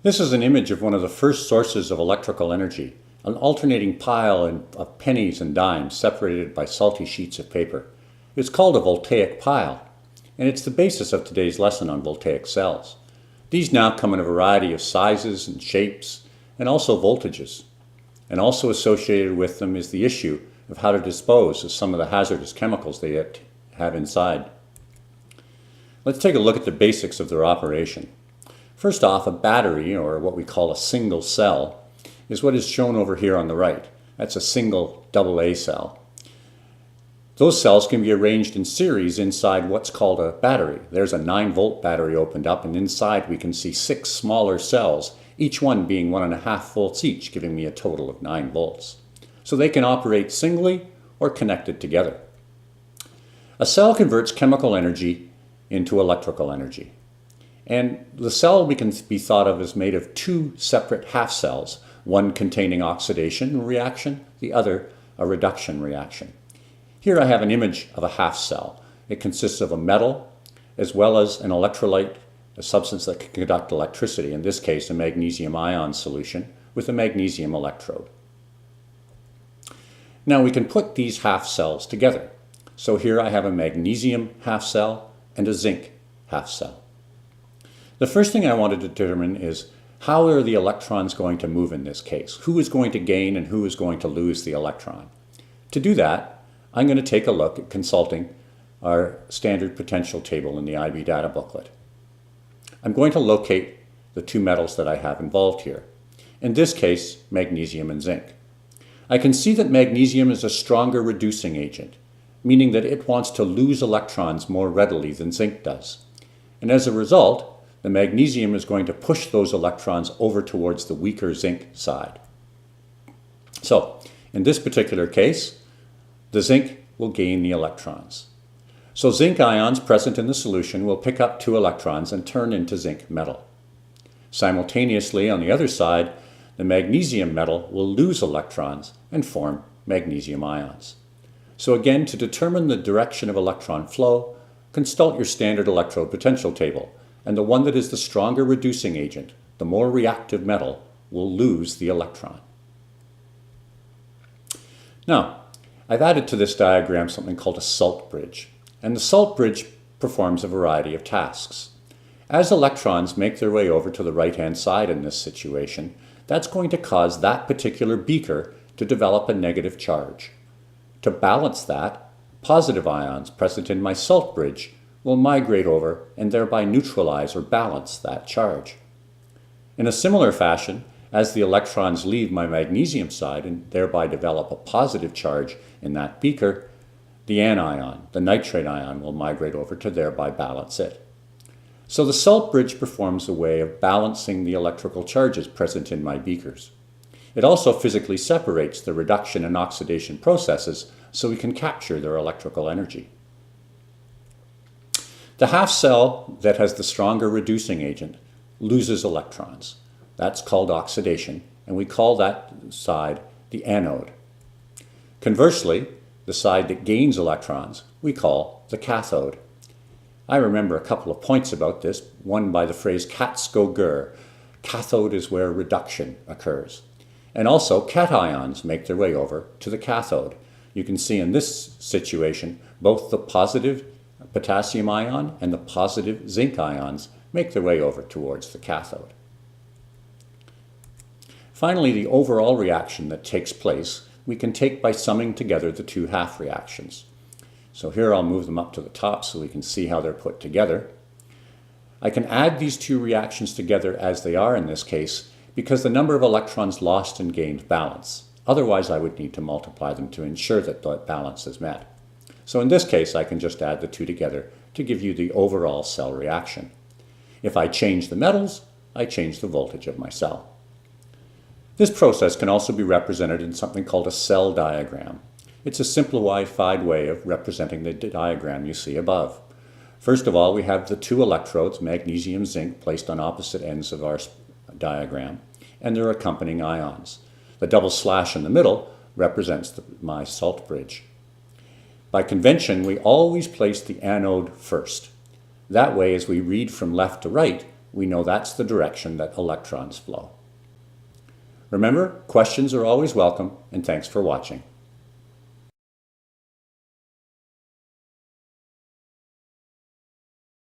This is an image of one of the first sources of electrical energy, an alternating pile of pennies and dimes separated by salty sheets of paper. It's called a voltaic pile, and it's the basis of today's lesson on voltaic cells. These now come in a variety of sizes and shapes, and also voltages. And also associated with them is the issue of how to dispose of some of the hazardous chemicals they have inside. Let's take a look at the basics of their operation. First off, a battery, or what we call a single cell, is what is shown over here on the right. That's a single AA cell. Those cells can be arranged in series inside what's called a battery. There's a 9-volt battery opened up, and inside we can see 6 smaller cells, each one being 1.5 volts each, giving me a total of 9 volts. So they can operate singly or connected together. A cell converts chemical energy into electrical energy. And the cell can be thought of as made of 2 separate half cells, one containing oxidation reaction, the other a reduction reaction. Here I have an image of a half cell. It consists of a metal as well as an electrolyte, a substance that can conduct electricity, in this case a magnesium ion solution with a magnesium electrode. Now we can put these half cells together. So here I have a magnesium half cell and a zinc half cell. The first thing I want to determine is how are the electrons going to move in this case? Who is going to gain and who is going to lose the electron? To do that, I'm going to take a look at consulting our standard potential table in the IB data booklet. I'm going to locate the 2 metals that I have involved here. In this case, magnesium and zinc. I can see that magnesium is a stronger reducing agent, meaning that it wants to lose electrons more readily than zinc does. And as a result, the magnesium is going to push those electrons over towards the weaker zinc side. So, in this particular case, the zinc will gain the electrons. So zinc ions present in the solution will pick up 2 electrons and turn into zinc metal. Simultaneously, on the other side, the magnesium metal will lose electrons and form magnesium ions. So again, to determine the direction of electron flow, consult your standard electrode potential table, and the one that is the stronger reducing agent, the more reactive metal, will lose the electron. Now, I've added to this diagram something called a salt bridge, and the salt bridge performs a variety of tasks. As electrons make their way over to the right-hand side in this situation, that's going to cause that particular beaker to develop a negative charge. To balance that, positive ions present in my salt bridge will migrate over and thereby neutralize or balance that charge. In a similar fashion, as the electrons leave my magnesium side and thereby develop a positive charge in that beaker, the anion, the nitrate ion, will migrate over to thereby balance it. So the salt bridge performs a way of balancing the electrical charges present in my beakers. It also physically separates the reduction and oxidation processes so we can capture their electrical energy. The half cell that has the stronger reducing agent loses electrons. That's called oxidation, and we call that side the anode. Conversely, the side that gains electrons we call the cathode. I remember a couple of points about this, one by the phrase cats go gur. Cathode is where reduction occurs. And also cations make their way over to the cathode. You can see in this situation both the positive potassium ion and the positive zinc ions make their way over towards the cathode. Finally, the overall reaction that takes place we can take by summing together the 2 half reactions. So here I'll move them up to the top so we can see how they're put together. I can add these 2 reactions together as they are in this case because the number of electrons lost and gained balance. Otherwise I would need to multiply them to ensure that the balance is met. So in this case, I can just add the 2 together to give you the overall cell reaction. If I change the metals, I change the voltage of my cell. This process can also be represented in something called a cell diagram. It's a simplified way of representing the diagram you see above. First of all, we have the 2 electrodes, magnesium, zinc, placed on opposite ends of our diagram, and their accompanying ions. The double slash in the middle represents my salt bridge. By convention, we always place the anode first. That way, as we read from left to right, we know that's the direction that electrons flow. Remember, questions are always welcome, and thanks for watching.